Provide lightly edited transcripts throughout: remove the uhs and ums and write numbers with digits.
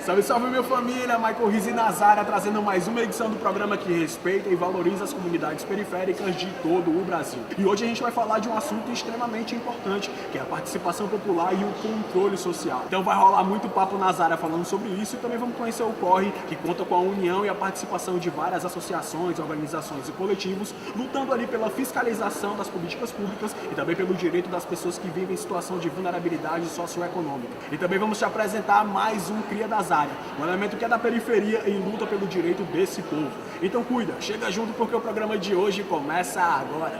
Salve, salve, minha família! Michael Rizzi Nazara trazendo mais uma edição do programa que respeita e valoriza as comunidades periféricas de todo o Brasil. E hoje a gente vai falar de um assunto extremamente importante, que é a participação popular e o controle social. Então vai rolar muito papo Nazara falando sobre isso e também vamos conhecer o Corre, que conta com a união e a participação de várias associações, organizações e coletivos, lutando ali pela fiscalização das políticas públicas e também pelo direito das pessoas que vivem em situação de vulnerabilidade socioeconômica. E também vamos te apresentar mais um Cria das Áreas, um elemento que é da periferia e luta pelo direito desse povo. Então cuida, chega junto porque o programa de hoje começa agora.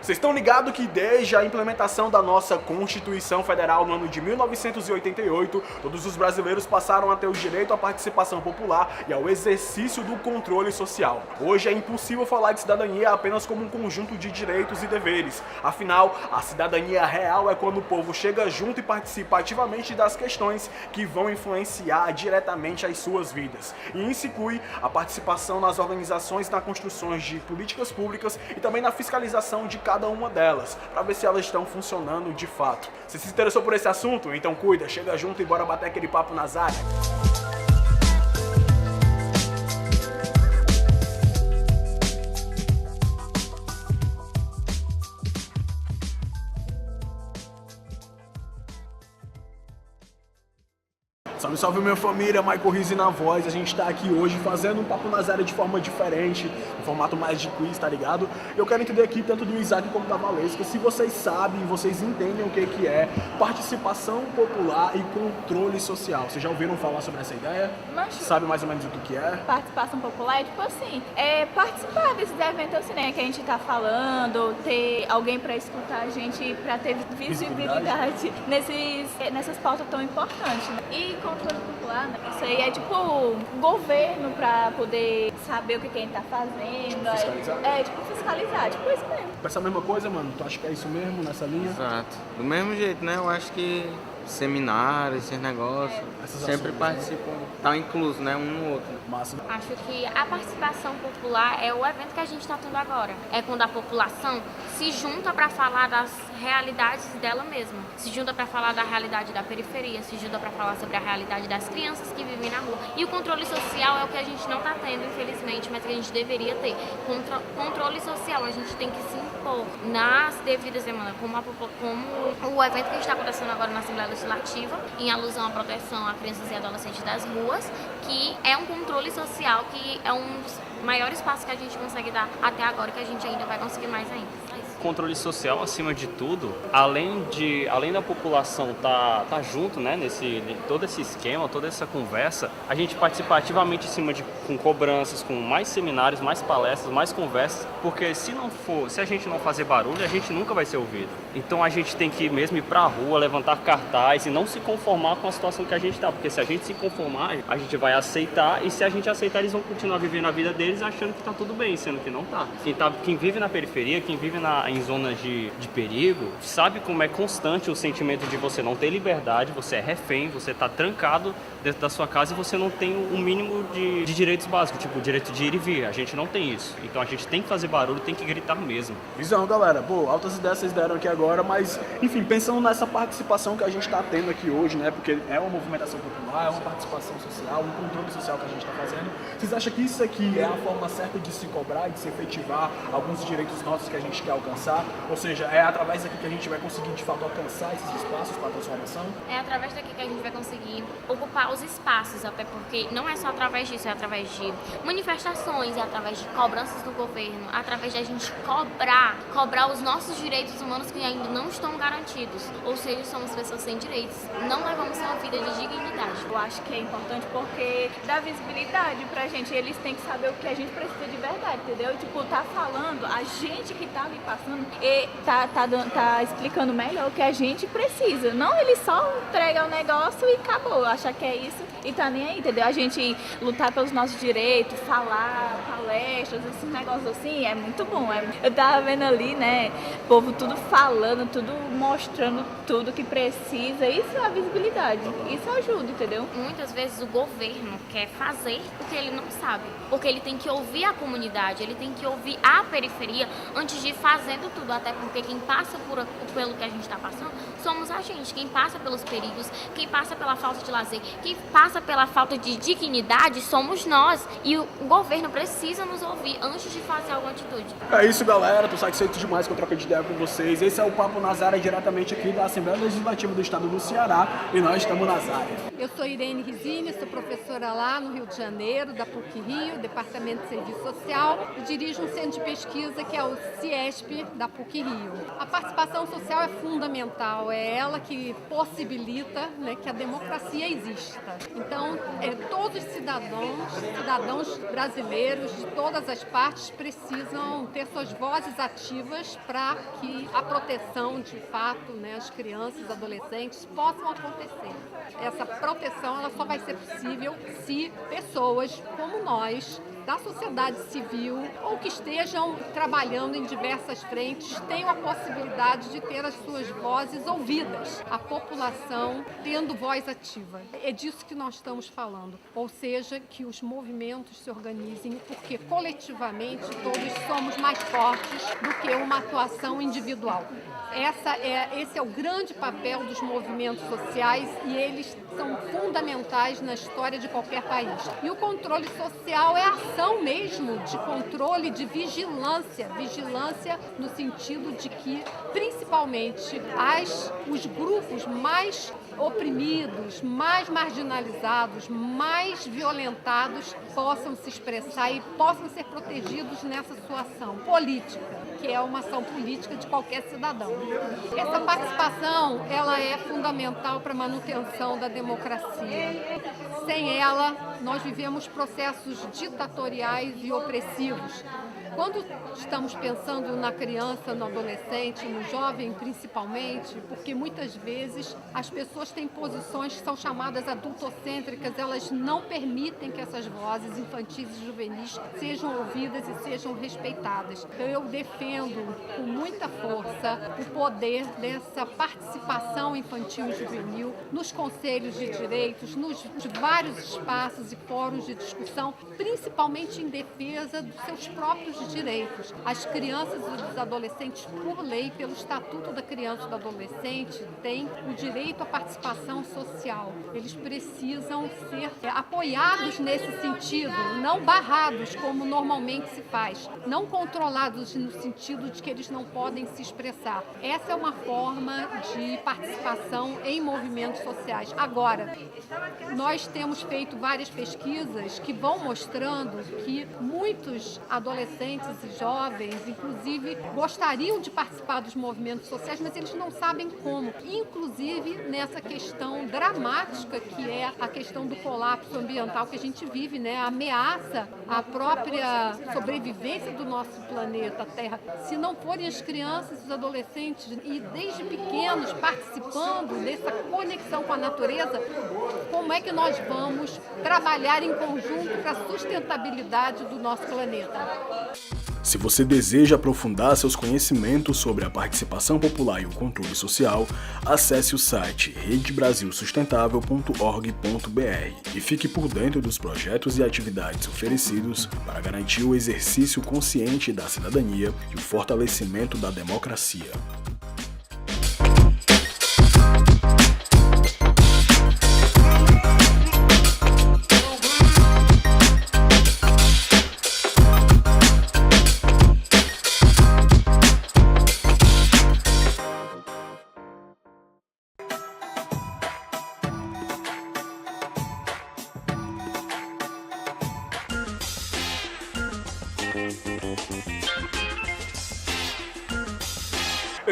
Vocês estão ligados que desde a implementação da nossa Constituição Federal no ano de 1988, todos os brasileiros passaram a ter o direito à participação popular e ao exercício do controle social. Hoje é impossível falar de cidadania apenas como um conjunto de direitos e deveres. Afinal, a cidadania real é quando o povo chega junto e participa ativamente das questões que vão influenciar diretamente as suas vidas. E isso inclui a participação nas organizações, nas construções de políticas públicas e também na fiscalização de cada uma delas, para ver se elas estão funcionando de fato. Você se interessou por esse assunto? Então cuida, chega junto e bora bater aquele papo nas áreas. Salve, salve, minha família, Michael Rizzi na voz. A gente tá aqui hoje fazendo um papo nas áreas de forma diferente, um formato mais de quiz, tá ligado? Eu quero entender aqui, tanto do Isaac como da Valesca, se vocês sabem, vocês entendem o que é participação popular e controle social. Vocês já ouviram falar sobre essa ideia? Sabe mais ou menos o que é? Participação popular é tipo assim, participar desses eventos assim, né, que a gente tá falando, ter alguém pra escutar a gente, pra ter visibilidade nessas pautas tão importantes, né? E controle popular, né? Isso aí é tipo o governo pra poder saber o que a gente tá fazendo. Fiscalizar? Tipo fiscalizar, tipo isso mesmo. Pensa a mesma coisa, mano? Tu acha que é isso mesmo, nessa linha? Exato. Do mesmo jeito, né? Eu acho que seminários, esses negócios, sempre ações, participam, tá incluso, né? Um no outro. Massa. Acho que a participação popular é o evento que a gente está tendo agora. É quando a população se junta para falar das realidades dela mesma. Se junta para falar da realidade da periferia, se junta para falar sobre a realidade das crianças que vivem na rua. E o controle social é o que a gente não está tendo, infelizmente, mas que a gente deveria ter. Controle social, a gente tem que se impor nas devidas demandas, como o evento que a gente está acontecendo agora na Assembleia Legislativa, em alusão à proteção a crianças e adolescentes das ruas, que é um controle social que é um dos maiores passos que a gente consegue dar até agora e que a gente ainda vai conseguir mais ainda. Controle social, acima de tudo, além da população tá junto, né, todo esse esquema, toda essa conversa, a gente participar ativamente com cobranças, com mais seminários, mais palestras, mais conversas, porque se a gente não fazer barulho, a gente nunca vai ser ouvido. Então a gente tem que mesmo ir pra rua, levantar cartaz e não se conformar com a situação que a gente tá, porque se a gente se conformar, a gente vai aceitar, e se a gente aceitar, eles vão continuar vivendo a vida deles achando que tá tudo bem, sendo que não tá. Quem vive na periferia, quem vive em zonas de perigo, sabe como é constante o sentimento de você não ter liberdade, você é refém, você está trancado dentro da sua casa e você não tem um mínimo de direitos básicos, tipo o direito de ir e vir. A gente não tem isso. Então a gente tem que fazer barulho, tem que gritar mesmo. Visão, galera. Pô, altas ideias vocês deram aqui agora, mas, enfim, pensando nessa participação que a gente está tendo aqui hoje, né, porque é uma movimentação popular, é uma participação social, um controle social que a gente está fazendo, vocês acham que isso aqui é a forma certa de se cobrar, de se efetivar alguns direitos nossos que a gente quer alcançar? Ou seja, é através daqui que a gente vai conseguir de fato alcançar esses espaços para a transformação? É através daqui que a gente vai conseguir ocupar os espaços, até porque não é só através disso, é através de manifestações, é através de cobranças do governo, através de a gente cobrar os nossos direitos humanos que ainda não estão garantidos. Ou seja, somos pessoas sem direitos, não levamos uma vida de dignidade. Eu acho que é importante porque dá visibilidade pra gente, eles têm que saber o que a gente precisa de verdade, entendeu? Tipo, tá falando, a gente que tá ali passando passando, e tá explicando melhor o que a gente precisa. Não ele só entrega o negócio e acabou, achar que é isso e tá nem aí, entendeu? A gente lutar pelos nossos direitos, falar, palestras, esses negócios assim, é muito bom. Eu tava vendo ali, né, o povo tudo falando, tudo mostrando tudo que precisa. Isso é a visibilidade, isso ajuda, entendeu? Muitas vezes o governo quer fazer o que ele não sabe, porque ele tem que ouvir a comunidade, ele tem que ouvir a periferia antes de ir fazendo tudo, até porque quem passa pelo que a gente está passando somos a gente, quem passa pelos perigos, quem passa pela falta de lazer, quem passa pela falta de dignidade somos nós, e o governo precisa nos ouvir antes de fazer alguma atitude. É isso, galera, tô satisfeito demais com a troca de ideia com vocês. Esse é o Papo nas Áreas, diretamente aqui da Assembleia Legislativa do Estado do Ceará, e nós estamos nas áreas. Eu sou Irene Risini, sou professora lá no Rio de Janeiro, da PUC-Rio, Departamento de Serviço Social, e dirijo um centro de pesquisa que é o CIESP da PUC-Rio. A participação social é fundamental, é ela que possibilita, né, que a democracia exista. Então, todos os cidadãos brasileiros de todas as partes precisam ter suas vozes ativas para que a proteção, de fato, né, as crianças, adolescentes, possam acontecer. Essa proteção ela só vai ser possível se pessoas como nós, da sociedade civil ou que estejam trabalhando em diversas frentes, tenham a possibilidade de ter as suas vozes ouvidas, a população tendo voz ativa. É disso que nós estamos falando, ou seja, que os movimentos se organizem, porque coletivamente todos somos mais fortes do que uma atuação individual. Esse é o grande papel dos movimentos sociais e eles são fundamentais na história de qualquer país. E o controle social é a ação mesmo de controle, de vigilância no sentido de que, principalmente, os grupos mais oprimidos, mais marginalizados, mais violentados possam se expressar e possam ser protegidos nessa sua ação política, que é uma ação política de qualquer cidadão. Essa participação, ela é fundamental para a manutenção da democracia. Sem ela, nós vivemos processos ditatoriais e opressivos. Quando estamos pensando na criança, no adolescente, no jovem principalmente, porque muitas vezes as pessoas têm posições que são chamadas adultocêntricas, elas não permitem que essas vozes infantis e juvenis sejam ouvidas e sejam respeitadas. Então eu defendo com muita força o poder dessa participação infantil e juvenil nos conselhos de direitos, nos vários espaços e fóruns de discussão, principalmente em defesa dos seus próprios direitos. As crianças e os adolescentes, por lei, pelo Estatuto da Criança e do Adolescente, têm o direito à participação social. Eles precisam ser apoiados nesse sentido, não barrados, como normalmente se faz, não controlados no sentido de que eles não podem se expressar. Essa é uma forma de participação em movimentos sociais. Agora, nós temos feito várias pesquisas que vão mostrando que muitos adolescentes e jovens, inclusive, gostariam de participar dos movimentos sociais, mas eles não sabem como. Inclusive, nessa questão dramática que é a questão do colapso ambiental que a gente vive, né? Ameaça a própria sobrevivência do nosso planeta Terra. Se não forem as crianças e os adolescentes, e desde pequenos, participando dessa conexão com a natureza, como é que nós vamos trabalhar em conjunto para a sustentabilidade do nosso planeta? Se você deseja aprofundar seus conhecimentos sobre a participação popular e o controle social, acesse o site redebrasilsustentável.org.br e fique por dentro dos projetos e atividades oferecidos para garantir o exercício consciente da cidadania e o fortalecimento da democracia.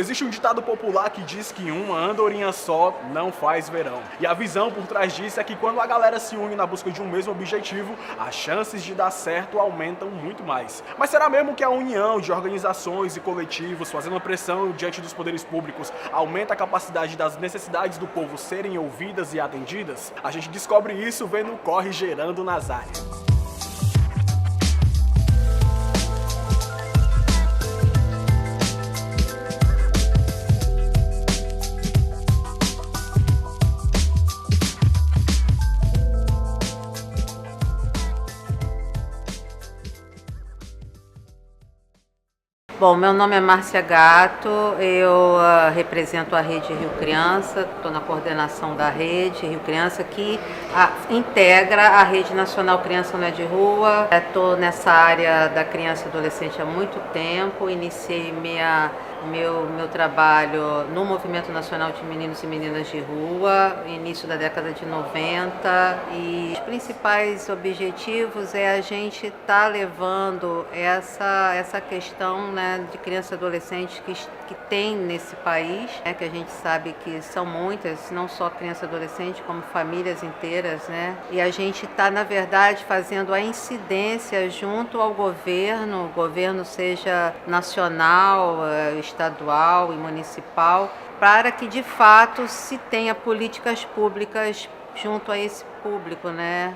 Existe um ditado popular que diz que uma andorinha só não faz verão. E a visão por trás disso é que quando a galera se une na busca de um mesmo objetivo, as chances de dar certo aumentam muito mais. Mas será mesmo que a união de organizações e coletivos fazendo pressão diante dos poderes públicos aumenta a capacidade das necessidades do povo serem ouvidas e atendidas? A gente descobre isso vendo o Corre Gerando Nazária. Bom, meu nome é Márcia Gato, eu represento a Rede Rio Criança, estou na coordenação da Rede Rio Criança, que integra a Rede Nacional Criança Não é de Rua. Estou nessa área da criança e adolescente há muito tempo, iniciei meu trabalho no Movimento Nacional de Meninos e Meninas de Rua, início da década de 90, e os principais objetivos é a gente estar levando essa questão, né, de criança e adolescente que tem nesse país, né, que a gente sabe que são muitas, não só criança e adolescente, como famílias inteiras, né, e a gente está, na verdade, fazendo a incidência junto ao governo, o governo seja nacional, estadual e municipal, para que de fato se tenha políticas públicas junto a esse público, né?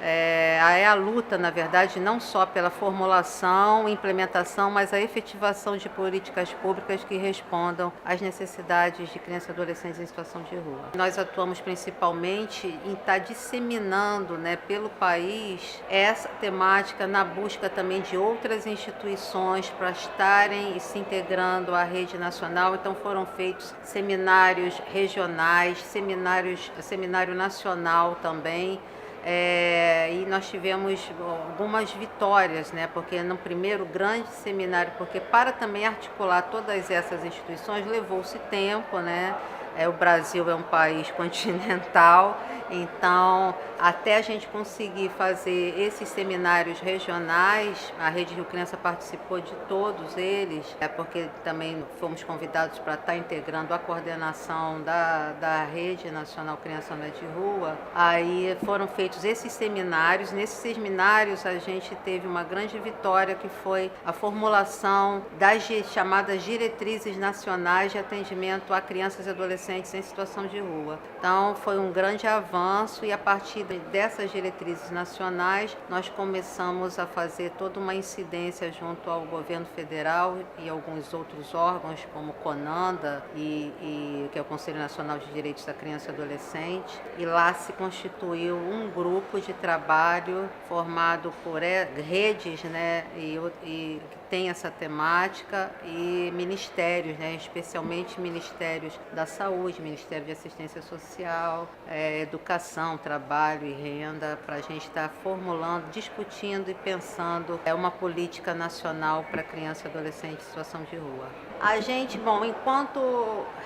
É a luta, na verdade, não só pela formulação, implementação, mas a efetivação de políticas públicas que respondam às necessidades de crianças e adolescentes em situação de rua. Nós atuamos principalmente em estar disseminando, né, pelo país essa temática na busca também de outras instituições para estarem e se integrando à rede nacional. Então foram feitos seminários regionais, seminário nacional também. E nós tivemos algumas vitórias, né? Porque no primeiro grande seminário, porque para também articular todas essas instituições levou-se tempo, né? O Brasil é um país continental, então até a gente conseguir fazer esses seminários regionais, a Rede Rio Criança participou de todos eles, porque também fomos convidados para estar integrando a coordenação da Rede Nacional Criança Não é de Rua. Aí foram feitos esses seminários. Nesses seminários a gente teve uma grande vitória, que foi a formulação das chamadas diretrizes nacionais de atendimento a crianças e adolescentes em situação de rua. Então foi um grande avanço, e a partir dessas diretrizes nacionais nós começamos a fazer toda uma incidência junto ao governo federal e alguns outros órgãos, como o CONANDA que é o Conselho Nacional de Direitos da Criança e Adolescente, e lá se constituiu um grupo de trabalho formado por redes, né, e que tem essa temática, e ministérios, né, especialmente ministérios da saúde, Ministério de Assistência Social, Educação, Trabalho e Renda, para a gente estar formulando, discutindo e pensando uma política nacional para criança e adolescente em situação de rua. A gente, bom, enquanto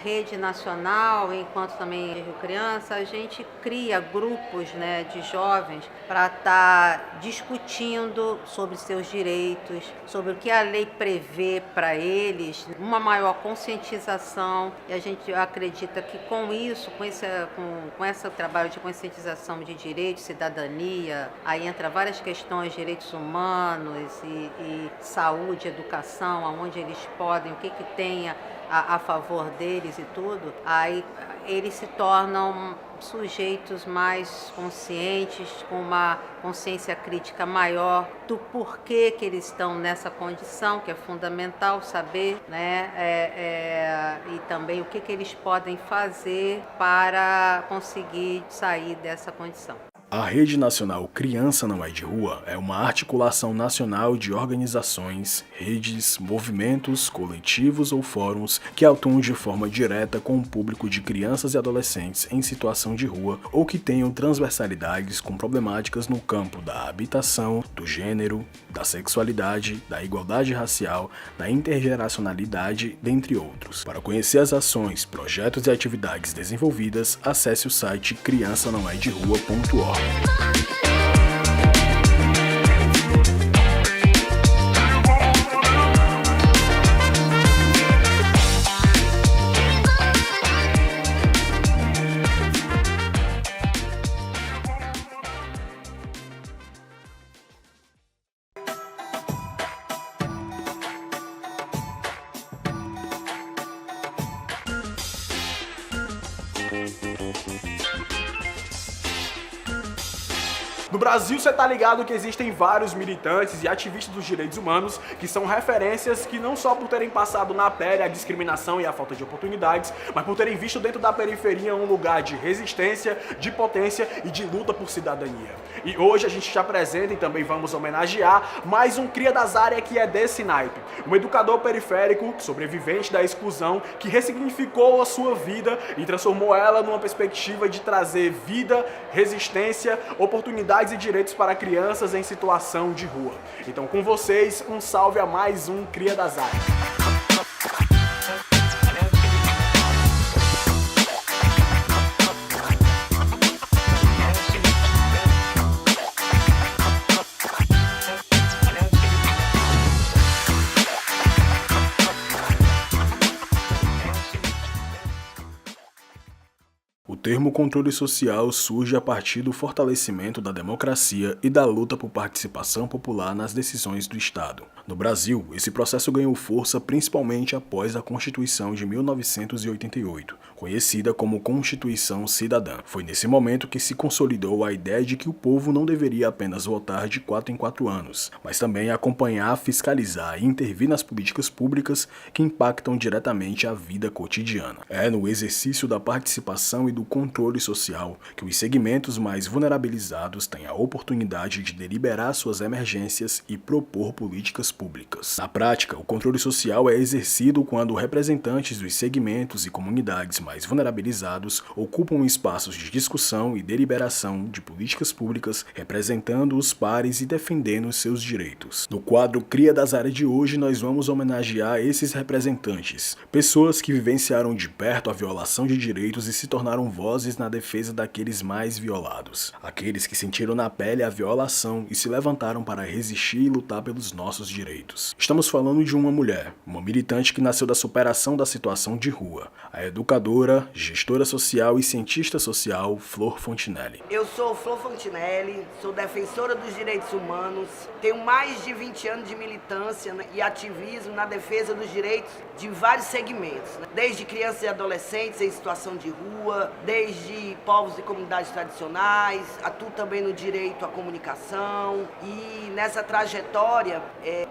rede nacional, enquanto também Rio Criança, a gente cria grupos, né, de jovens para estar discutindo sobre seus direitos, sobre o que a lei prevê para eles, uma maior conscientização, e a gente acredita que com isso, com esse trabalho de conscientização de direitos, cidadania, aí entra várias questões, direitos humanos e saúde, educação, aonde eles podem, o que tenha a favor deles e tudo, aí eles se tornam sujeitos mais conscientes, com uma consciência crítica maior do porquê que eles estão nessa condição, que é fundamental saber, né? E também o que eles podem fazer para conseguir sair dessa condição. A Rede Nacional Criança Não é de Rua é uma articulação nacional de organizações, redes, movimentos, coletivos ou fóruns que atuam de forma direta com o público de crianças e adolescentes em situação de rua ou que tenham transversalidades com problemáticas no campo da habitação, do gênero, da sexualidade, da igualdade racial, da intergeracionalidade, dentre outros. Para conhecer as ações, projetos e atividades desenvolvidas, acesse o site criançanãoederrua.org. No Brasil, você tá ligado que existem vários militantes e ativistas dos direitos humanos que são referências que não só por terem passado na pele a discriminação e a falta de oportunidades, mas por terem visto dentro da periferia um lugar de resistência, de potência e de luta por cidadania. E hoje a gente te apresenta e também vamos homenagear mais um cria das áreas que é desse naipe. Um educador periférico, sobrevivente da exclusão, que ressignificou a sua vida e transformou ela numa perspectiva de trazer vida, resistência, oportunidades e direitos para crianças em situação de rua. Então, com vocês, um salve a mais um Cria das Áreas. O termo controle social surge a partir do fortalecimento da democracia e da luta por participação popular nas decisões do Estado. No Brasil, esse processo ganhou força principalmente após a Constituição de 1988, conhecida como Constituição Cidadã. Foi nesse momento que se consolidou a ideia de que o povo não deveria apenas votar de 4 em 4 anos, mas também acompanhar, fiscalizar e intervir nas políticas públicas que impactam diretamente a vida cotidiana. É no exercício da participação e do controle social que os segmentos mais vulnerabilizados têm a oportunidade de deliberar suas emergências e propor políticas públicas. Na prática, o controle social é exercido quando representantes dos segmentos e comunidades mais vulnerabilizados ocupam espaços de discussão e deliberação de políticas públicas, representando os pares e defendendo seus direitos. No quadro Cria das Áreas de hoje, nós vamos homenagear esses representantes, pessoas que vivenciaram de perto a violação de direitos e se tornaram vozes na defesa daqueles mais violados, aqueles que sentiram na pele a violação e se levantaram para resistir e lutar pelos nossos direitos. Estamos falando de uma mulher, uma militante que nasceu da superação da situação de rua, a educadora, gestora social e cientista social Flor Fontinelli. Eu sou Flor Fontinelli, sou defensora dos direitos humanos, tenho mais de 20 anos de militância e ativismo na defesa dos direitos de vários segmentos, desde crianças e adolescentes em situação de rua, desde povos e comunidades tradicionais, atuo também no direito à comunicação e nessa trajetória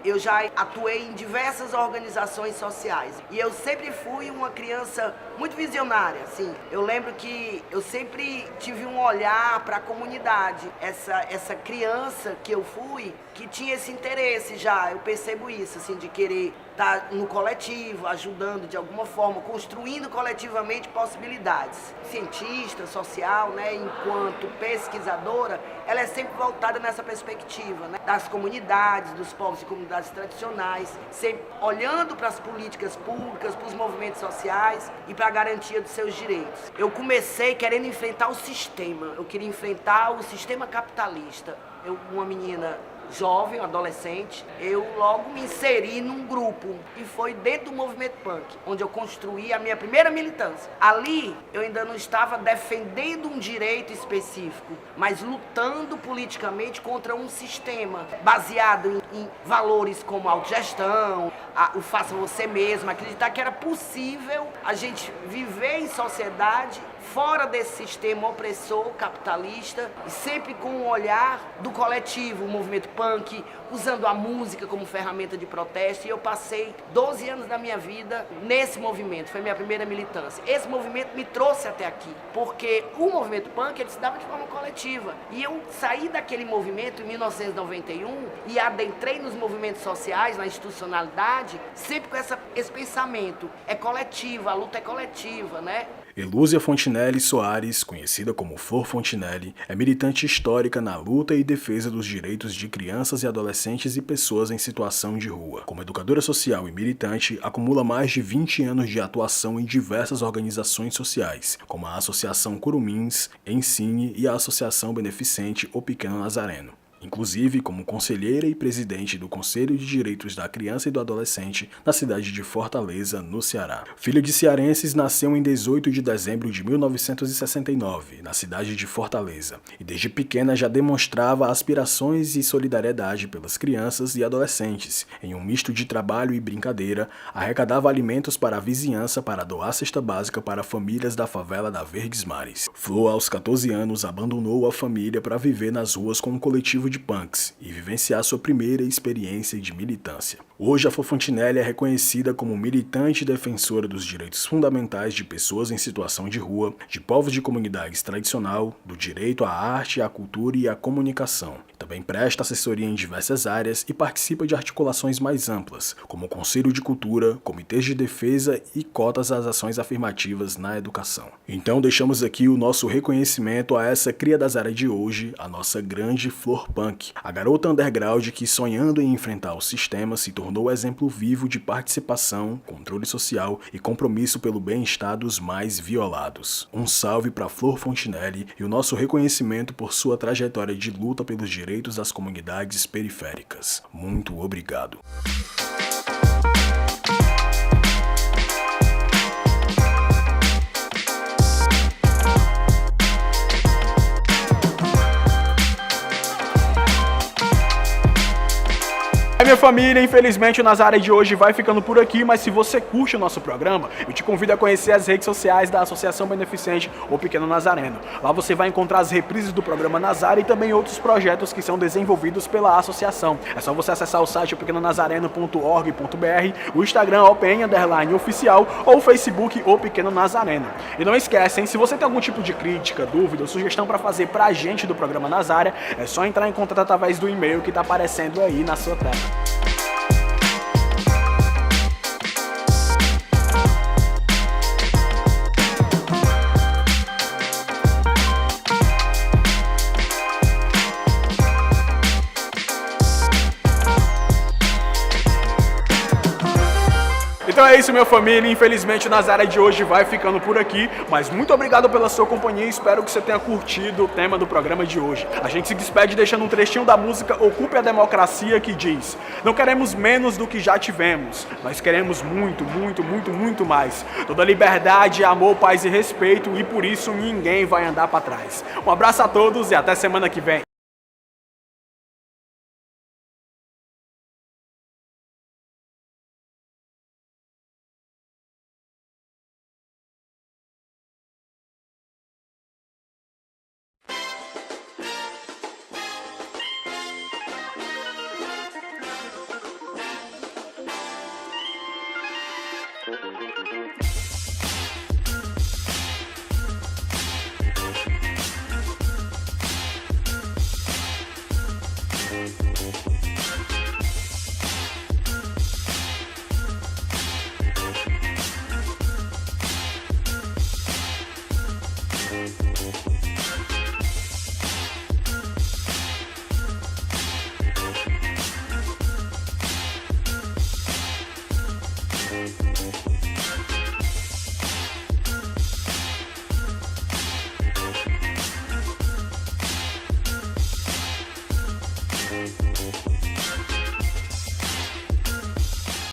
eu já atuei em diversas organizações sociais e eu sempre fui uma criança muito visionária, assim. Eu lembro que eu sempre tive um olhar para a comunidade, essa criança que eu fui, que tinha esse interesse já, eu percebo isso, assim, de querer estar no coletivo, ajudando de alguma forma, construindo coletivamente possibilidades. Cientista, social, né, enquanto pesquisadora, ela é sempre voltada nessa perspectiva, né, das comunidades, dos povos e comunidades tradicionais, sempre olhando para as políticas públicas, para os movimentos sociais e para a garantia dos seus direitos. Eu comecei querendo enfrentar o sistema, eu queria enfrentar o sistema capitalista. Eu, uma menina jovem, adolescente, eu logo me inseri num grupo e foi dentro do movimento punk, onde eu construí a minha primeira militância. Ali eu ainda não estava defendendo um direito específico, mas lutando politicamente contra um sistema baseado em valores como a autogestão, o faça você mesmo, acreditar que era possível a gente viver em sociedade fora desse sistema opressor, capitalista, e sempre com um olhar do coletivo, o movimento punk, usando a música como ferramenta de protesto, e eu passei 12 anos da minha vida nesse movimento, foi minha primeira militância. Esse movimento me trouxe até aqui, porque o movimento punk, ele se dava de forma coletiva, e eu saí daquele movimento em 1991 e adentrei nos movimentos sociais, na institucionalidade, sempre com esse pensamento, é coletivo, a luta é coletiva, né? Elúzia Fontinelli Soares, conhecida como Flor Fontinelli, é militante histórica na luta e defesa dos direitos de crianças e adolescentes e pessoas em situação de rua. Como educadora social e militante, acumula mais de 20 anos de atuação em diversas organizações sociais, como a Associação Curumins, Ensine e a Associação Beneficente O Pequeno Nazareno. inclusive como conselheira e presidente do Conselho de Direitos da Criança e do Adolescente na cidade de Fortaleza, no Ceará. Filho de cearenses, nasceu em 18 de dezembro de 1969, na cidade de Fortaleza, e desde pequena já demonstrava aspirações e solidariedade pelas crianças e adolescentes. Em um misto de trabalho e brincadeira, arrecadava alimentos para a vizinhança para doar cesta básica para famílias da favela da Verdes Mares. Flor, aos 14 anos, abandonou a família para viver nas ruas com um coletivo de punks e vivenciar sua primeira experiência de militância. Hoje, a Flor Fontinelli é reconhecida como militante e defensora dos direitos fundamentais de pessoas em situação de rua, de povos de comunidades tradicional, do direito à arte, à cultura e à comunicação. Também presta assessoria em diversas áreas e participa de articulações mais amplas, como o Conselho de Cultura, comitês de defesa e cotas às ações afirmativas na educação. Então deixamos aqui o nosso reconhecimento a essa cria da Zara de hoje, a nossa grande Flor Punk, a garota underground que, sonhando em enfrentar o sistema, se tornou exemplo vivo de participação, controle social e compromisso pelo bem-estar dos mais violados. Um salve para Flor Fontinelli e o nosso reconhecimento por sua trajetória de luta pelos direitos das comunidades periféricas. Muito obrigado. Minha família, infelizmente o Nazaré de hoje vai ficando por aqui, mas se você curte o nosso programa, eu te convido a conhecer as redes sociais da Associação Beneficente O Pequeno Nazareno. Lá você vai encontrar as reprises do programa Nazaré e também outros projetos que são desenvolvidos pela associação. É só você acessar o site opequenonazareno.org.br, o Instagram OPN_oficial ou o Facebook O Pequeno Nazareno. E não esquecem, se você tem algum tipo de crítica, dúvida ou sugestão para fazer pra gente do programa Nazaré, é só entrar em contato através do e-mail que tá aparecendo aí na sua tela. Então é isso, minha família. Infelizmente o Nazaré de hoje vai ficando por aqui, mas muito obrigado pela sua companhia e espero que você tenha curtido o tema do programa de hoje. A gente se despede deixando um trechinho da música Ocupe a Democracia, que diz: não queremos menos do que já tivemos, nós queremos muito, muito, muito, muito mais. Toda liberdade, amor, paz e respeito, e por isso ninguém vai andar para trás. Um abraço a todos e até semana que vem.